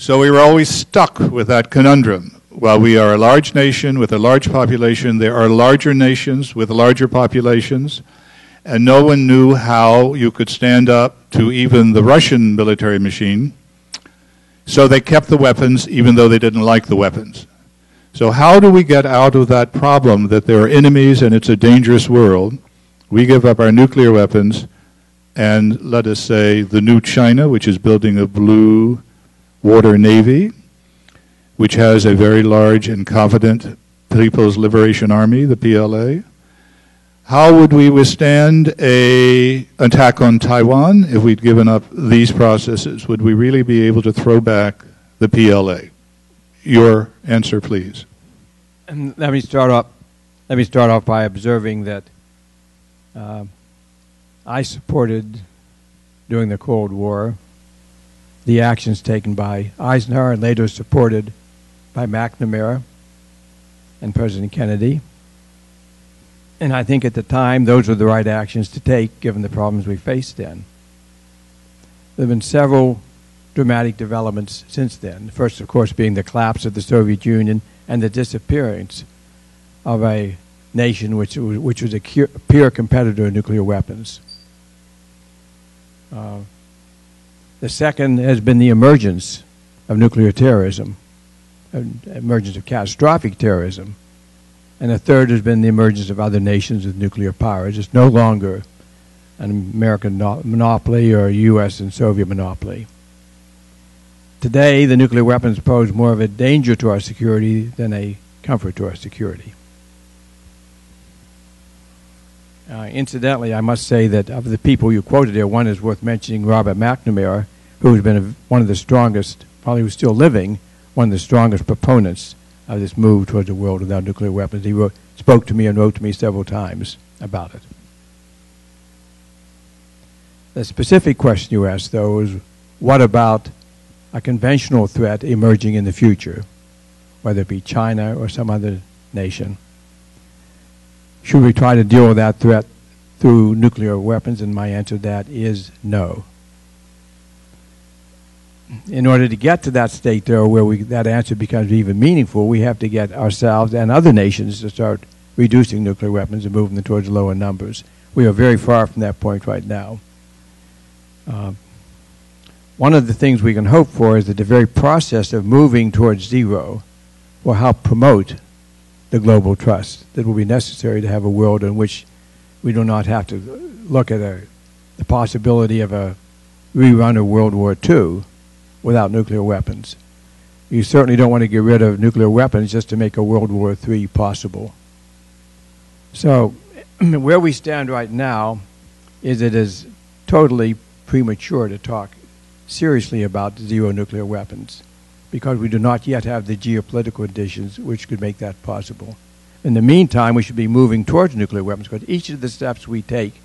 So we were always stuck with that conundrum. While we are a large nation with a large population, there are larger nations with larger populations, and no one knew how you could stand up to even the Russian military machine. So they kept the weapons even though they didn't like the weapons. So how do we get out of that problem that there are enemies and it's a dangerous world? We give up our nuclear weapons and, let us say, the new China, which is building a blue water navy, which has a very large and confident People's Liberation Army, the PLA. How would we withstand an attack on Taiwan if we'd given up these processes? Would we really be able to throw back the PLA? Your answer, please. And let me start off by observing that I supported, during the Cold War, the actions taken by Eisenhower and later supported by McNamara and President Kennedy. And I think at the time those were the right actions to take given the problems we faced then. There have been several dramatic developments since then. The first, of course, being the collapse of the Soviet Union and the disappearance of a nation which was a peer competitor in nuclear weapons. The second has been the emergence of nuclear terrorism, emergence of catastrophic terrorism. And the third has been the emergence of other nations with nuclear powers. It's no longer an American monopoly or a U.S. and Soviet monopoly. Today, the nuclear weapons pose more of a danger to our security than a comfort to our security. Incidentally, I must say that of the people you quoted here, one is worth mentioning, Robert McNamara, who has been one of the strongest, probably who's still living, one of the strongest proponents of this move towards a world without nuclear weapons. He spoke to me and wrote to me several times about it. The specific question you asked, though, is what about a conventional threat emerging in the future, whether it be China or some other nation? Should we try to deal with that threat through nuclear weapons? And my answer to that is no. In order to get to that state, though, where that answer becomes even meaningful, we have to get ourselves and other nations to start reducing nuclear weapons and moving them towards lower numbers. We are very far from that point right now. One of the things we can hope for is that the very process of moving towards zero will help promote the global trust that will be necessary to have a world in which we do not have to look at the possibility of a rerun of World War II without nuclear weapons. You certainly don't want to get rid of nuclear weapons just to make a World War III possible. So where we stand right now is it is totally premature to talk seriously about zero nuclear weapons because we do not yet have the geopolitical conditions which could make that possible. In the meantime, we should be moving towards nuclear weapons because each of the steps we take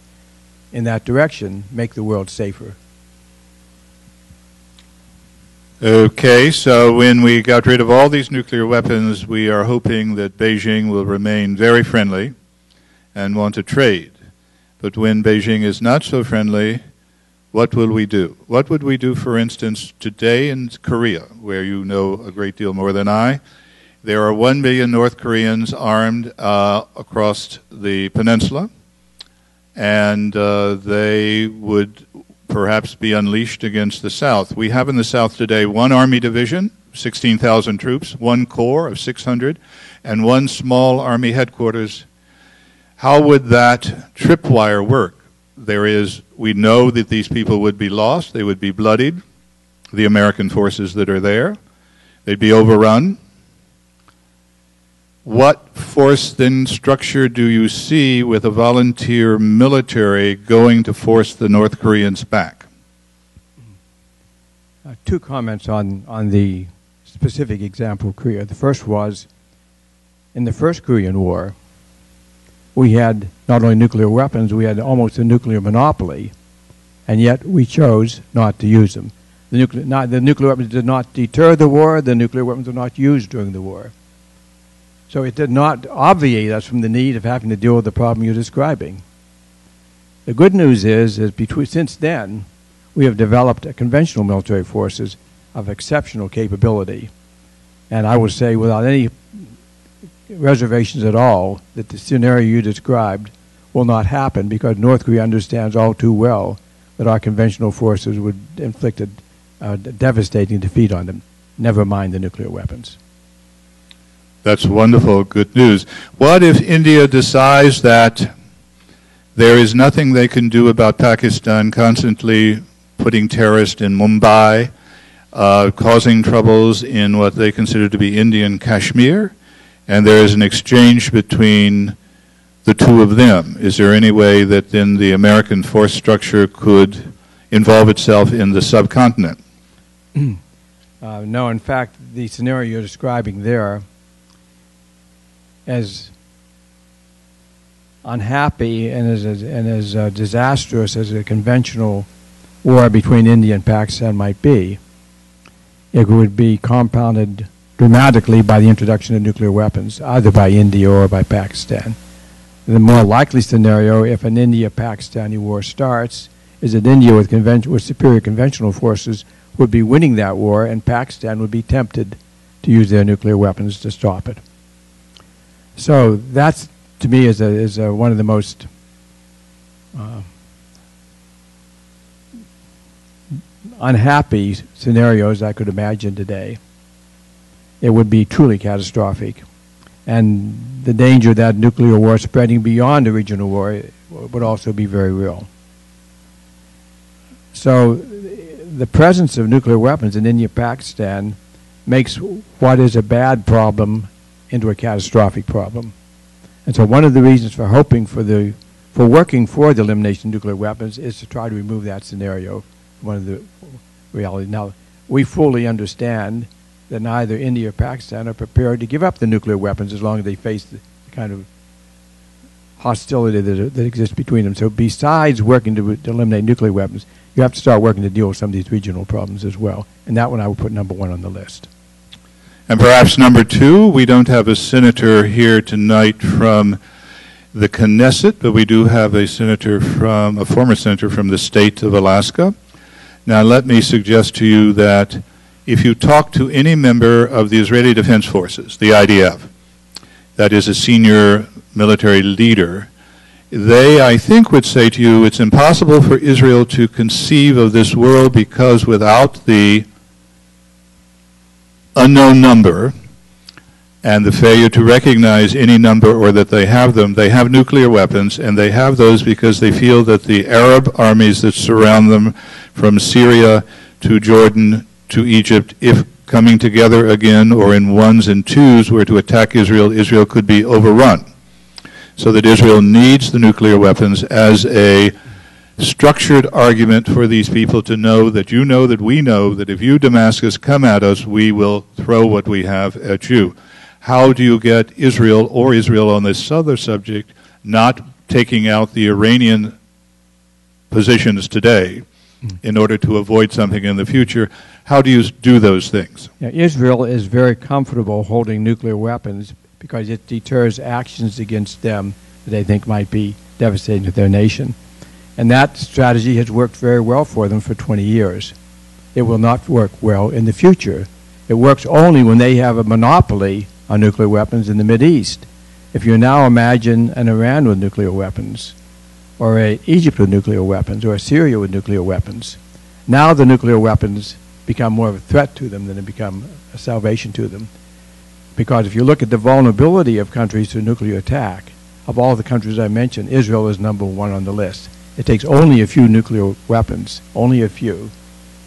in that direction make the world safer. Okay, so when we got rid of all these nuclear weapons, we are hoping that Beijing will remain very friendly and want to trade. But when Beijing is not so friendly, what will we do? What would we do, for instance, today in Korea, where you know a great deal more than I? There are 1 million North Koreans armed across the peninsula, and they would perhaps be unleashed against the South. We have in the South today one Army division, 16,000 troops, one corps of 600, and one small Army headquarters. How would that tripwire work? We know that these people would be lost, they would be bloodied, the American forces that are there, they'd be overrun. What force then structure do you see with a volunteer military going to force the North Koreans back? Two comments on the specific example of Korea. The first was, in the first Korean War, we had not only nuclear weapons, we had almost a nuclear monopoly, and yet we chose not to use them. The nuclear weapons did not deter the war, the nuclear weapons were not used during the war. So it did not obviate us from the need of having to deal with the problem you're describing. The good news is since then, we have developed conventional military forces of exceptional capability. And I would say without any reservations at all that the scenario you described will not happen, because North Korea understands all too well that our conventional forces would inflict a devastating defeat on them, never mind the nuclear weapons. That's wonderful, good news. What if India decides that there is nothing they can do about Pakistan constantly putting terrorists in Mumbai, causing troubles in what they consider to be Indian Kashmir, and there is an exchange between the two of them? Is there any way that then the American force structure could involve itself in the subcontinent? No, in fact, the scenario you're describing there, as unhappy and as disastrous as a conventional war between India and Pakistan might be, it would be compounded dramatically by the introduction of nuclear weapons, either by India or by Pakistan. The more likely scenario, if an India-Pakistani war starts, is that India with superior conventional forces would be winning that war, and Pakistan would be tempted to use their nuclear weapons to stop it. So that's, to me, is one of the most unhappy scenarios I could imagine today. It would be truly catastrophic. And the danger of that nuclear war spreading beyond a regional war would also be very real. So the presence of nuclear weapons in India-Pakistan makes what is a bad problem into a catastrophic problem. And so one of the reasons for hoping for working for the elimination of nuclear weapons is to try to remove that scenario from one of the realities. Now, we fully understand that neither India or Pakistan are prepared to give up the nuclear weapons as long as they face the kind of hostility that exists between them. So besides working to eliminate nuclear weapons, you have to start working to deal with some of these regional problems as well. And that one I would put number one on the list. And perhaps number two, we don't have a senator here tonight from the Knesset, but we do have a former senator from the state of Alaska. Now let me suggest to you that if you talk to any member of the Israeli Defense Forces, the IDF, that is a senior military leader, they, I think, would say to you it's impossible for Israel to conceive of this world because without the unknown number and the failure to recognize any number or that they have them, they have nuclear weapons, and they have those because they feel that the Arab armies that surround them from Syria to Jordan to Egypt, if coming together again or in ones and twos were to attack Israel, Israel could be overrun. So that Israel needs the nuclear weapons as a structured argument for these people to know that you know that we know that if you, Damascus, come at us, we will throw what we have at you. How do you get Israel or Israel on this other subject not taking out the Iranian positions today in order to avoid something in the future? How do you do those things? Yeah, Israel is very comfortable holding nuclear weapons because it deters actions against them that they think might be devastating to their nation. And that strategy has worked very well for them for 20 years. It will not work well in the future. It works only when they have a monopoly on nuclear weapons in the Mideast. If you now imagine an Iran with nuclear weapons, or Egypt with nuclear weapons, or Syria with nuclear weapons, now the nuclear weapons become more of a threat to them than they become a salvation to them. Because if you look at the vulnerability of countries to nuclear attack, of all the countries I mentioned, Israel is number one on the list. It takes only a few nuclear weapons, only a few,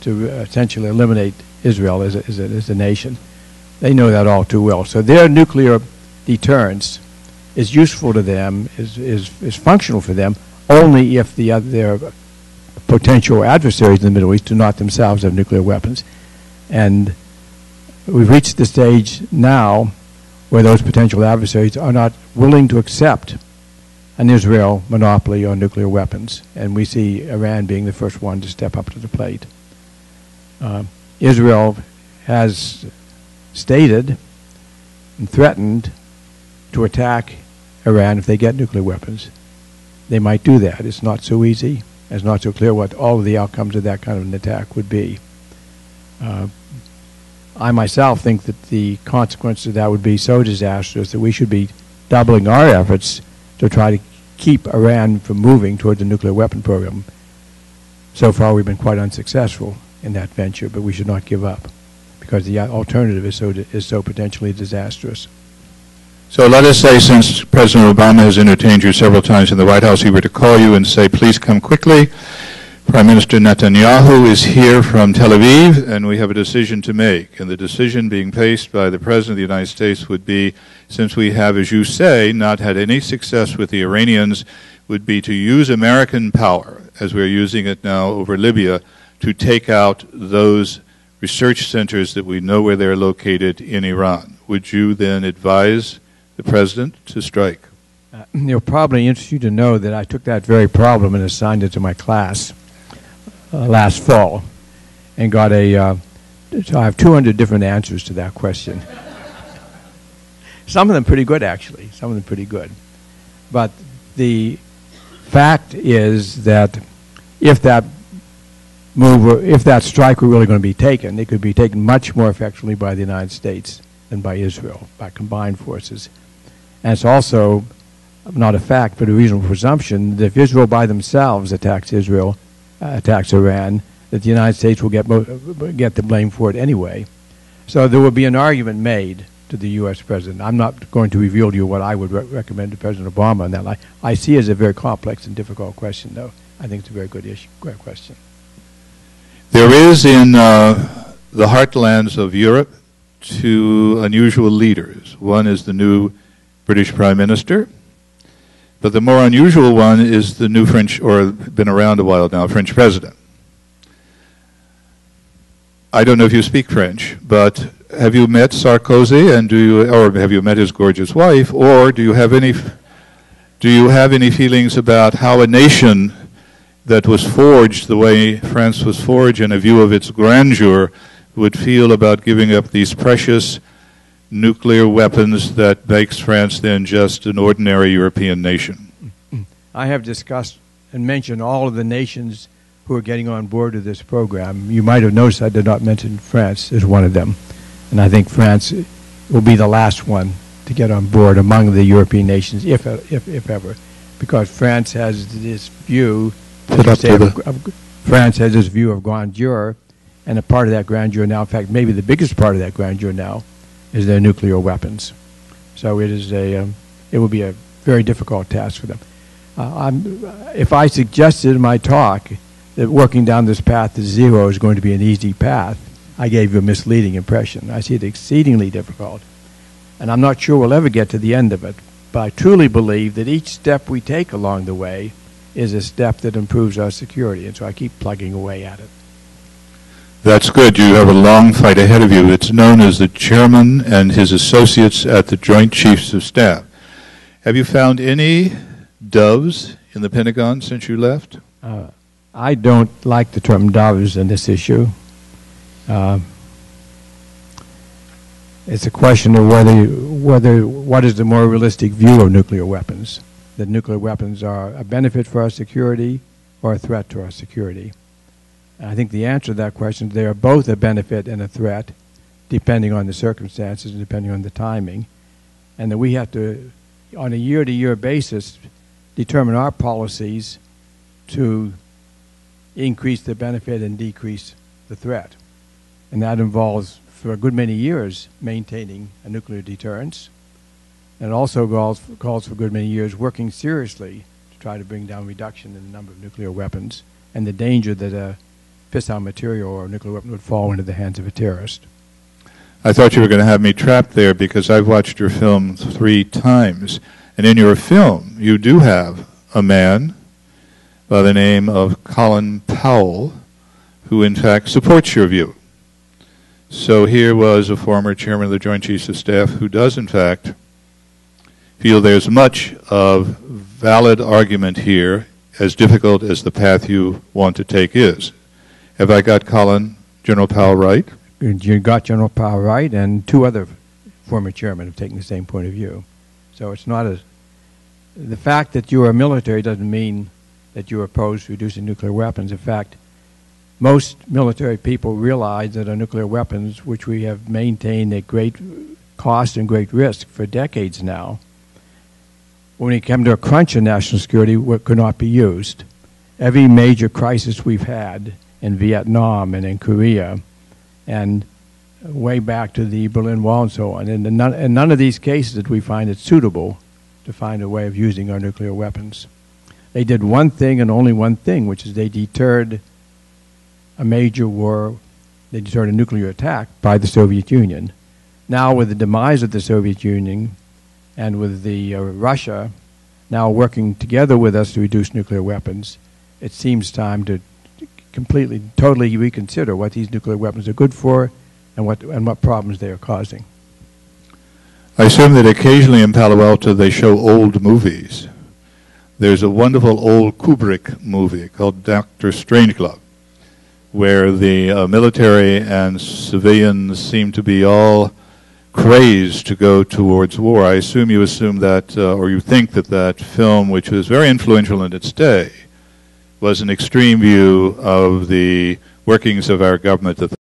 to essentially eliminate Israel as a nation. They know that all too well. So their nuclear deterrence is useful to them, is functional for them, only if their potential adversaries in the Middle East do not themselves have nuclear weapons. And we've reached the stage now where those potential adversaries are not willing to accept an Israel monopoly on nuclear weapons. And we see Iran being the first one to step up to the plate. Israel has stated and threatened to attack Iran if they get nuclear weapons. They might do that. It's not so easy. It's not so clear what all of the outcomes of that kind of an attack would be. I myself think that the consequence of that would be so disastrous that we should be doubling our efforts to try to keep Iran from moving toward the nuclear weapon program. So far, we've been quite unsuccessful in that venture, but we should not give up because the alternative is so potentially disastrous. So let us say, since President Obama has entertained you several times in the White House, he were to call you and say, please come quickly. Prime Minister Netanyahu is here from Tel Aviv, and we have a decision to make. And the decision being faced by the President of the United States would be, since we have, as you say, not had any success with the Iranians, would be to use American power, as we're using it now over Libya, to take out those research centers that we know where they're located in Iran. Would you then advise the President to strike? It'll probably interest you to know that I took that very problem and assigned it to my class last fall and got so I have 200 different answers to that question. Some of them pretty good, actually. Some of them pretty good. But the fact is that if that strike were really going to be taken, it could be taken much more effectively by the United States than by Israel, by combined forces. And it's also not a fact, but a reasonable presumption that if Israel by themselves attacks Iran, that the United States will get the blame for it anyway. So there will be an argument made to the U.S. President. I'm not going to reveal to you what I would recommend to President Obama on that. I see it as a very complex and difficult question, though. I think it's a very good question. There is in the heartlands of Europe two unusual leaders. One is the new British Prime Minister, but the more unusual one is the new French, or been around a while now, French President. I don't know if you speak French, but have you met Sarkozy, and or have you met his gorgeous wife, or do you have any feelings about how a nation that was forged the way France was forged in a view of its grandeur would feel about giving up these precious nuclear weapons that makes France then just an ordinary European nation? I have discussed and mentioned all of the nations who are getting on board with this program. You might have noticed I did not mention France as one of them. And I think France will be the last one to get on board among the European nations, if ever, because France has this view, France has this view of grandeur, and a part of that grandeur now, in fact, maybe the biggest part of that grandeur now, is their nuclear weapons. So it will be a very difficult task for them. If I suggested in my talk that working down this path to zero is going to be an easy path, I gave you a misleading impression. I see it exceedingly difficult. And I'm not sure we'll ever get to the end of it, but I truly believe that each step we take along the way is a step that improves our security, and so I keep plugging away at it. That's good. You have a long fight ahead of you. It's known as the chairman and his associates at the Joint Chiefs of Staff. Have you found any doves in the Pentagon since you left? I don't like the term doves in this issue. It's a question of what is the more realistic view of nuclear weapons. That nuclear weapons are a benefit for our security or a threat to our security. And I think the answer to that question is they are both a benefit and a threat, depending on the circumstances and depending on the timing. And that we have to, on a year-to-year basis, determine our policies to increase the benefit and decrease the threat. And that involves, for a good many years, maintaining a nuclear deterrence. And it also calls for a good many years working seriously to try to bring down reduction in the number of nuclear weapons and the danger that a fissile material or a nuclear weapon would fall into the hands of a terrorist. I thought you were going to have me trapped there because I've watched your film 3 times. And in your film, you do have a man by the name of Colin Powell, who in fact supports your view. So here was a former chairman of the Joint Chiefs of Staff who does in fact feel there's much of valid argument here, as difficult as the path you want to take is. Have I got General Powell right? You got General Powell right, and 2 other former chairmen have taken the same point of view. So it's not the fact that you are military doesn't mean that you're opposed to reducing nuclear weapons. In fact, most military people realize that our nuclear weapons, which we have maintained at great cost and great risk for decades now, when it came to a crunch in national security, could not be used. Every major crisis we've had in Vietnam and in Korea and way back to the Berlin Wall and so on, and in none of these cases did we find it suitable to find a way of using our nuclear weapons. They did one thing and only one thing, which is they deterred a major war, they deterred a nuclear attack by the Soviet Union. Now with the demise of the Soviet Union and with the Russia now working together with us to reduce nuclear weapons, it seems time to completely, totally reconsider what these nuclear weapons are good for and what problems they are causing. I assume that occasionally in Palo Alto they show old movies. There's a wonderful old Kubrick movie called Dr. Strangelove, where the military and civilians seem to be all crazed to go towards war. I assume you assume that, or you think that that film, which was very influential in its day, was an extreme view of the workings of our government at the